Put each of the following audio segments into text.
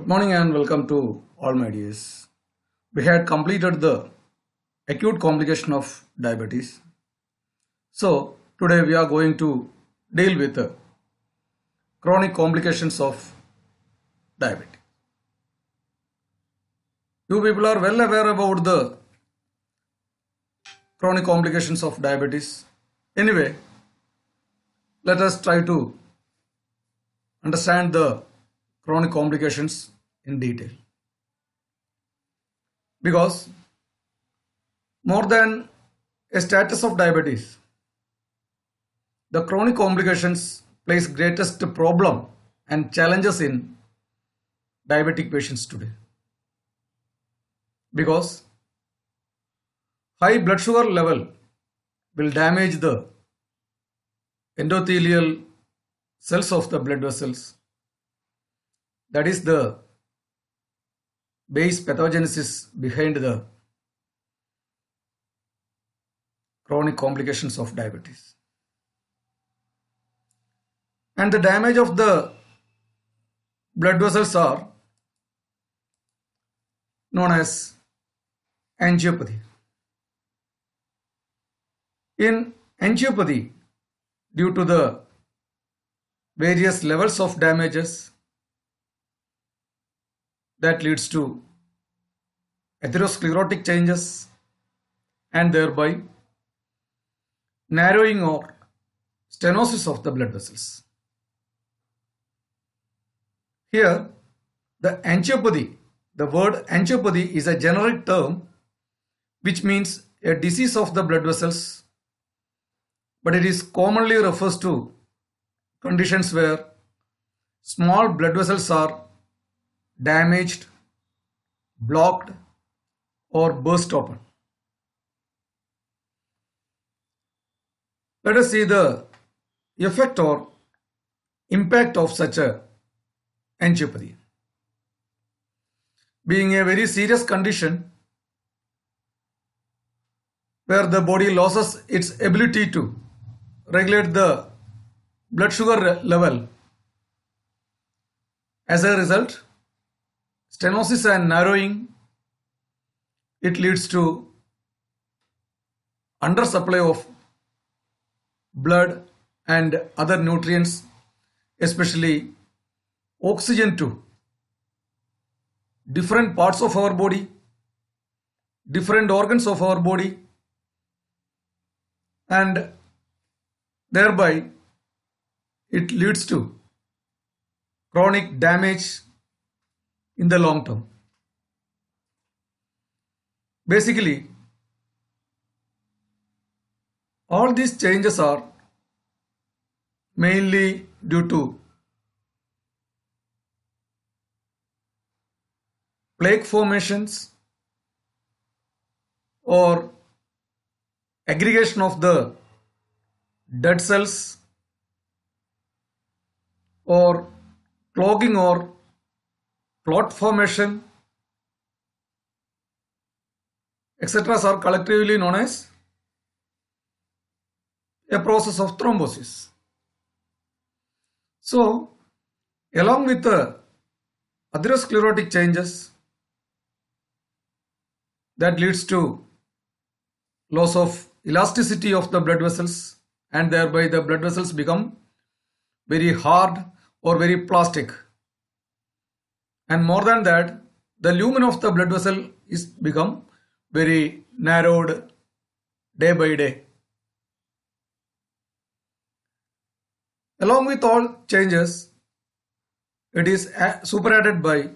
Good morning and welcome to all my dears. We had completed the acute complication of diabetes. So today we are going to deal with the chronic complications of diabetes. You people are well aware about the chronic complications of diabetes. Anyway, let us try to understand the chronic complications in detail. Because more than a status of diabetes, the chronic complications place greatest problem and challenges in diabetic patients today. Because high blood sugar level will damage the endothelial cells of the blood vessels. That is the base pathogenesis behind the chronic complications of diabetes. And the damage of the blood vessels are known as angiopathy. In angiopathy, due to the various levels of damages, that leads to atherosclerotic changes and thereby narrowing or stenosis of the blood vessels. Here, the word angiopathy is a generic term which means a disease of the blood vessels, but it is commonly refers to conditions where small blood vessels are damaged, blocked, or burst open. Let us see the effect or impact of such a angiopathy. Being a very serious condition where the body loses its ability to regulate the blood sugar level. As a result, stenosis and narrowing, it leads to undersupply of blood and other nutrients, especially oxygen to different parts of our body, different organs of our body, and thereby it leads to chronic damage in the long term. Basically, all these changes are mainly due to plaque formations or aggregation of the dead cells or clogging or clot formation, etc. are collectively known as a process of thrombosis. So, along with the atherosclerotic changes, that leads to loss of elasticity of the blood vessels, and thereby the blood vessels become very hard or very plastic. And more than that, the lumen of the blood vessel is become very narrowed day by day. Along with all changes, it is superadded by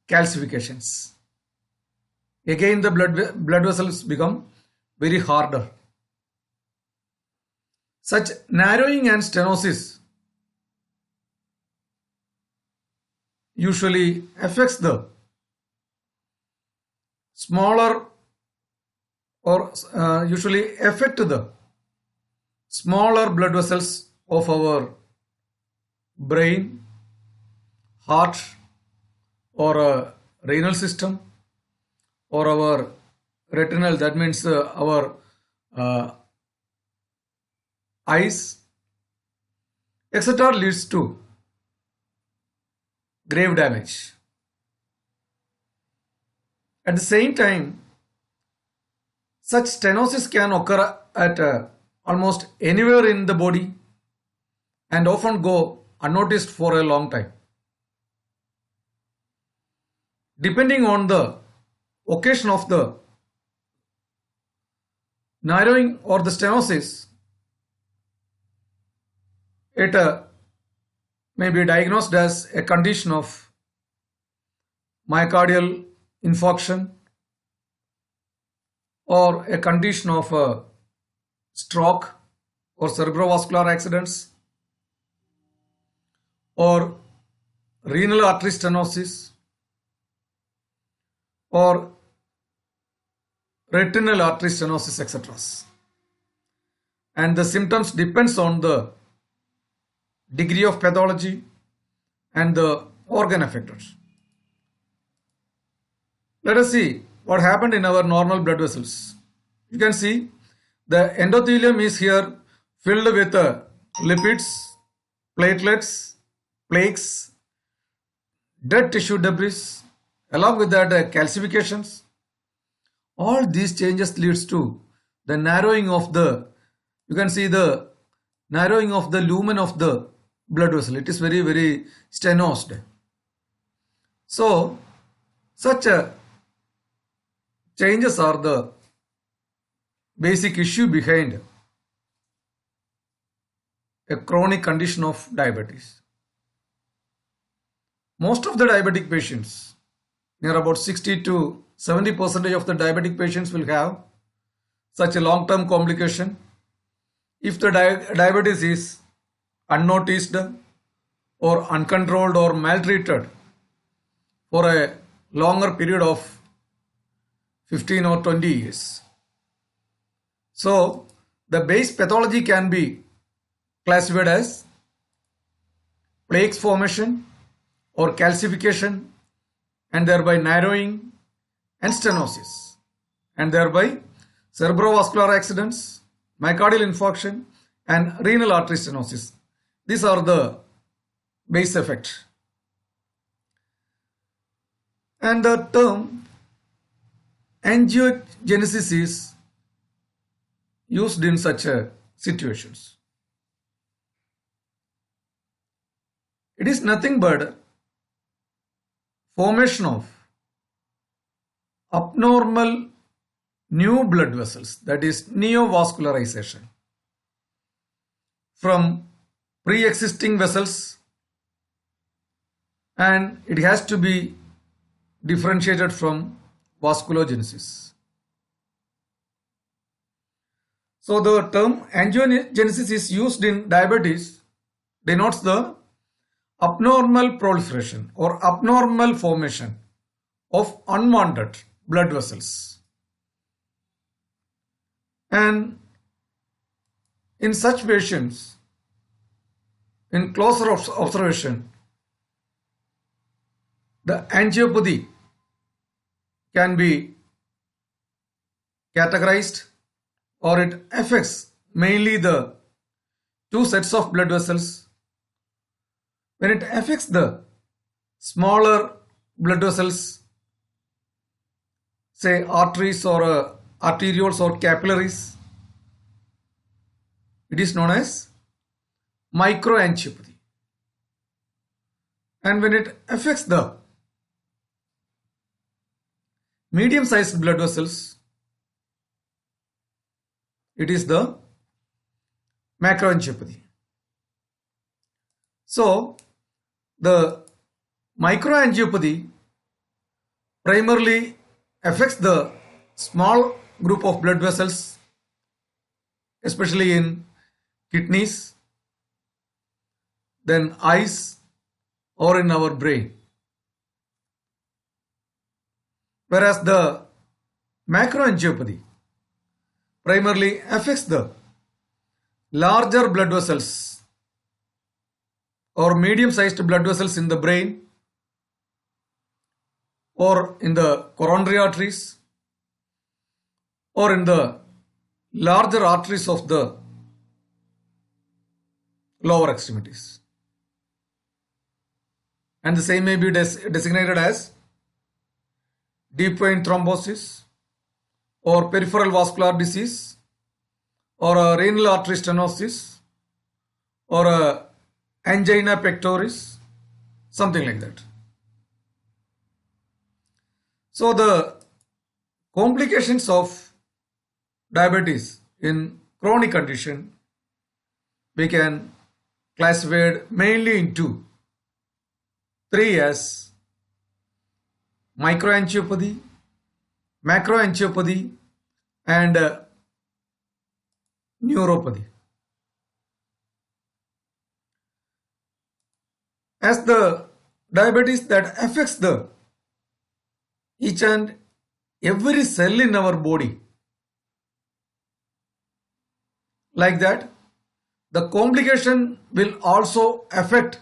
calcifications. Again, the blood vessels become very harder. Such narrowing and stenosis usually affects the smaller or usually affect the smaller blood vessels of our brain, heart, or renal system, or our retinal, that means our eyes, etc. leads to grave damage. At the same time, such stenosis can occur at almost anywhere in the body and often go unnoticed for a long time. Depending on the occasion of the narrowing or the stenosis, it may be diagnosed as a condition of myocardial infarction or a condition of stroke or cerebrovascular accidents or renal artery stenosis or retinal artery stenosis, etc. And the symptoms depends on the degree of pathology and the organ affected. Let us see what happened in our normal blood vessels. You can see the endothelium is here filled with lipids, platelets, plaques, dead tissue debris, along with that calcifications. All these changes leads to the narrowing of the, you can see the narrowing of the lumen of the blood vessel. It is very stenosed. So such changes are the basic issue behind a chronic condition of diabetes. Most of the diabetic patients, near about 60 to 70% of the diabetic patients will have such a long-term complication if the diabetes is unnoticed or uncontrolled or maltreated for a longer period of 15 or 20 years. So the base pathology can be classified as plaques formation or calcification and thereby narrowing and stenosis, and thereby cerebrovascular accidents, myocardial infarction and renal artery stenosis. These are the base effects. And the term angiogenesis is used in such situations. It is nothing but formation of abnormal new blood vessels, that is neovascularization from pre-existing vessels, and it has to be differentiated from vasculogenesis. So the term angiogenesis is used in diabetes, denotes the abnormal proliferation or abnormal formation of unwanted blood vessels. And in such patients, in closer observation, the angiopathy can be categorized, or it affects mainly the two sets of blood vessels. When it affects the smaller blood vessels, say arteries or arterioles or capillaries, it is known as microangiopathy. And when it affects the medium-sized blood vessels, it is the macroangiopathy. So the microangiopathy primarily affects the small group of blood vessels, especially in kidneys, then eyes, or in our brain. Whereas the macroangiopathy primarily affects the larger blood vessels or medium-sized blood vessels in the brain or in the coronary arteries or in the larger arteries of the lower extremities. And the same may be designated as deep vein thrombosis, or peripheral vascular disease, or a renal artery stenosis, or a angina pectoris, something like that. So the complications of diabetes in chronic condition we can classify it mainly into three as microangiopathy, macroangiopathy, and neuropathy. As the diabetes that affects the each and every cell in our body, like that, the complication will also affect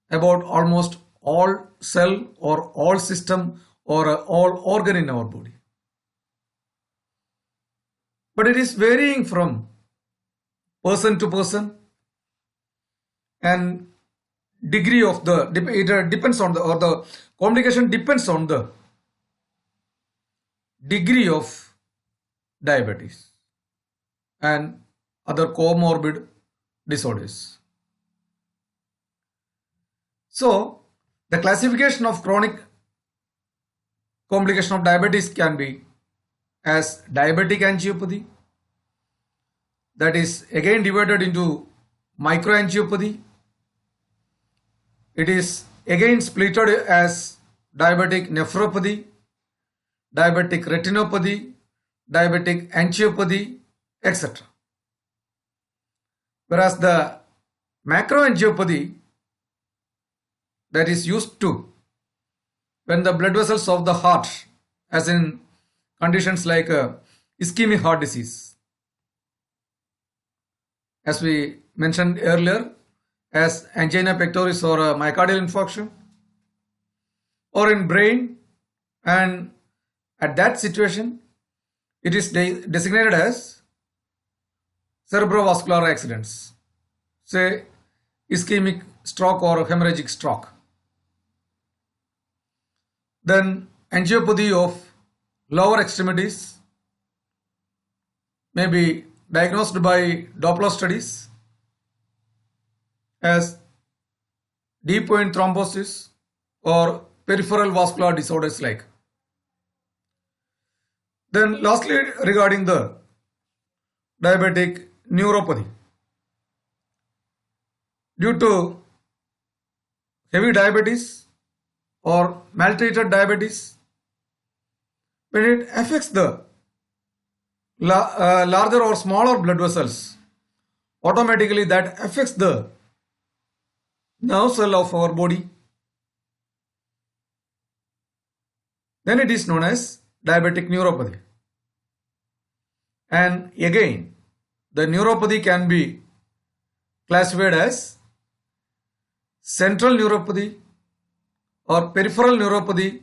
about almost all cell or all system or all organ in our body. But it is varying from person to person, and degree of the it depends on the complication depends on the degree of diabetes and other comorbid disorders. So the classification of chronic complication of diabetes can be as diabetic angiopathy, that is again divided into microangiopathy. It is again splitted as diabetic nephropathy, diabetic retinopathy, diabetic angiopathy, etc. Whereas the macroangiopathy, that is used to when the blood vessels of the heart, as in conditions like ischemic heart disease, as we mentioned earlier, as angina pectoris or myocardial infarction, or in brain, and at that situation it is designated as cerebrovascular accidents, say ischemic stroke or hemorrhagic stroke. Then angiopathy of lower extremities may be diagnosed by Doppler studies as deep vein thrombosis or peripheral vascular disorders like. Then lastly, regarding the diabetic neuropathy, due to heavy diabetes or maltreated diabetes, when it affects the larger or smaller blood vessels, automatically that affects the nerve cell of our body. Then it is known as diabetic neuropathy. And again, the neuropathy can be classified as central neuropathy or peripheral neuropathy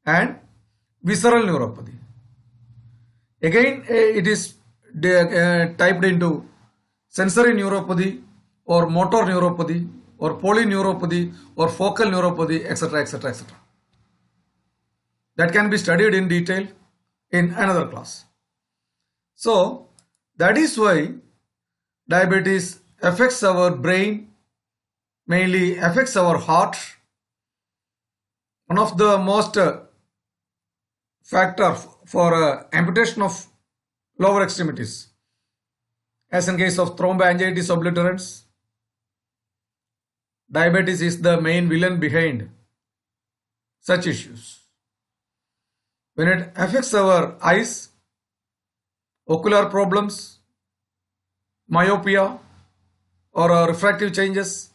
and visceral neuropathy. Again, it is typed into sensory neuropathy or motor neuropathy or polyneuropathy or focal neuropathy, etc., etc., etc. That can be studied in detail in another class. So that is why diabetes affects our brain, mainly affects our heart. One of the most factor for amputation of lower extremities, as in case of thromboangiitis obliterans, diabetes is the main villain behind such issues. When it affects our eyes, ocular problems, myopia, or refractive changes,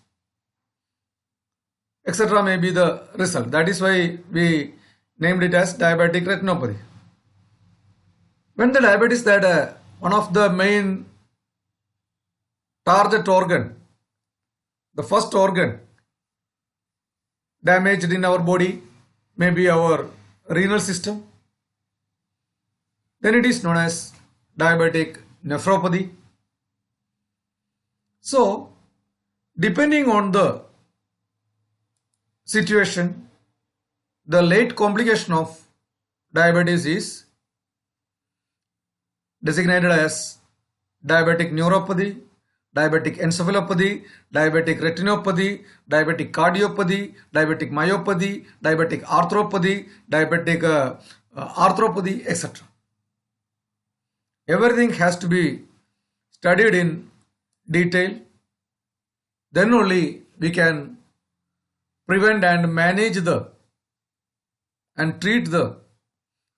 etc. may be the result. That is why we named it as diabetic retinopathy. When the diabetes that one of the main target organ, the first organ damaged in our body may be our renal system, then it is known as diabetic nephropathy. So depending on the situation, the late complication of diabetes is designated as diabetic neuropathy, diabetic encephalopathy, diabetic retinopathy, diabetic cardiopathy, diabetic myopathy, diabetic arthropathy, diabetic arthropathy, etc. Everything has to be studied in detail. Then only we can prevent and manage and treat the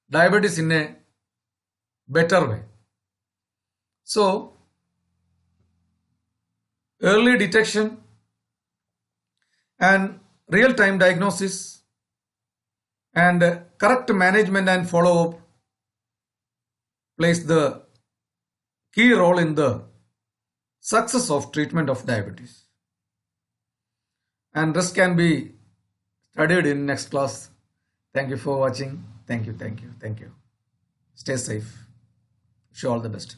diabetes in a better way. So, early detection and real-time diagnosis and correct management and follow-up plays the key role in the success of treatment of diabetes. And rest can be studied in next class. Thank you for watching. Thank you. Stay safe. Wish you all the best.